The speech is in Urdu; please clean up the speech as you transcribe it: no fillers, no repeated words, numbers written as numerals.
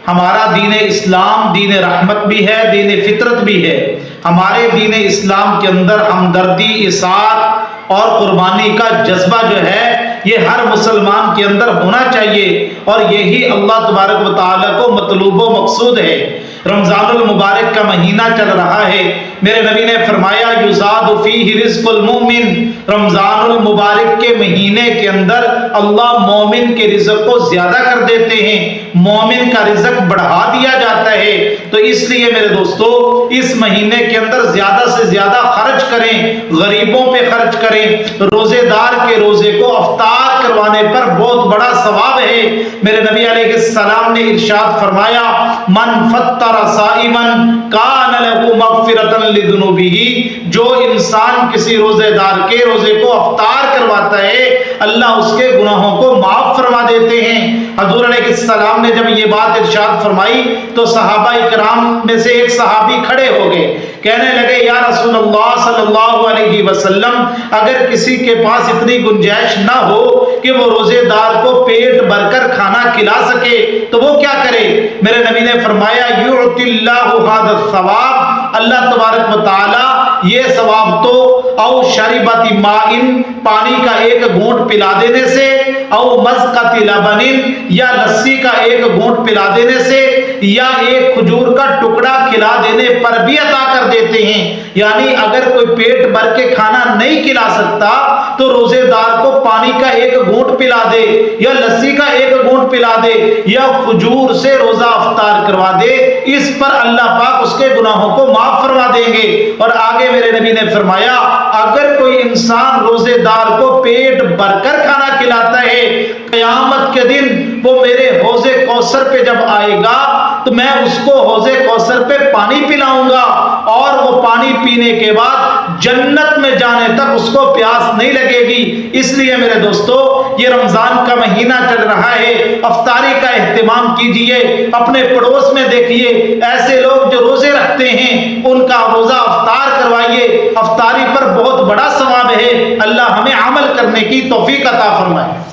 ہمارا دین اسلام دین رحمت بھی ہے، دین فطرت بھی ہے۔ ہمارے دین اسلام کے اندر ہمدردی، اطاعت اور قربانی کا جذبہ جو ہے یہ ہر مسلمان کے اندر ہونا چاہیے، اور یہی اللہ تبارک و تعالیٰ کو مطلوب و مقصود ہے۔ رمضان المبارک کا مہینہ چل رہا ہے، میرے نبی نے فرمایا یزاد فیہ رزق المؤمن، رمضان المبارک کے مہینے کے اندر اللہ مومن کے رزق کو زیادہ کر دیتے ہیں، مومن کا رزق بڑھا دیا جاتا ہے۔ تو اس لیے میرے دوستو اس مہینے کے اندر زیادہ سے زیادہ خرچ کریں، غریبوں پہ خرچ کریں۔ روزے دار کے روزے کو افطار کروانے پر بہت بڑا ثواب ہے۔ میرے نبی علیہ السلام نے ارشاد فرمایا من فطر صائما کان له مغفرۃ لذنوبہ، جو انسان کسی روزے دار کے روزے کو افطار کرواتا ہے اللہ اس کے گناہوں کو معاف فرما دیتے ہیں۔ حضور علیہ السلام نے جب یہ بات ارشاد فرمائی تو صحابہ کرام میں سے ایک صحابی کھڑے ہو گئے، کہنے لگے یا رسول اللہ صلی اللہ علیہ وسلم، اگر کسی کے پاس اتنی گنجائش نہ ہو کہ وہ روزے دار کو پیٹ بھر کر کھانا کھلا سکے تو وہ کیا کرے؟ میرے نبی نے فرمایا یعطی اللہ ھذا الثواب، اللہ تبارک و تعالی یہ ثواب تو او شربت ماء، پانی کا ایک گھونٹ پلا دینے سے، او مزقۃ لبن، یا لسی کا ایک گھونٹ پلا دینے سے، یا ایک کھجور کا ٹکڑا کھلا دینے پر بھی عطا کر دیتے ہیں۔ یعنی اگر کوئی پیٹ بھر کے کھانا نہیں کھلا سکتا تو روزے دار کو پانی کا ایک گھونٹ پلا دے، یا لسی کا ایک گھونٹ پلا دے، یا کھجور سے روزہ افطار کروا دے، اس پر اللہ پاک اس کے گناہوں کو معاف فرما دیں گے۔ اور آگے میرے نبی نے فرمایا اگر کوئی انسان روزے دار کو پیٹ بھر کر کھانا کھلاتا ہے، قیامت کے دن وہ میرے حوض کوثر پہ جب آئے گا تو میں اس کو حوض کوثر پہ پانی پلاؤں گا، اور وہ پانی پینے کے بعد جنت میں جانے تک اس کو پیاس نہیں لگے گی۔ اس لیے میرے دوستو یہ رمضان کا مہینہ چل رہا ہے، افطاری کا اہتمام کیجئے، اپنے پڑوس میں دیکھیے ایسے لوگ جو روزے رکھتے ہیں ان کا روزہ افطار کروائیے، افطاری پر بہت بڑا ثواب ہے۔ اللہ ہمیں عمل کرنے کی توفیق عطا فرمائے۔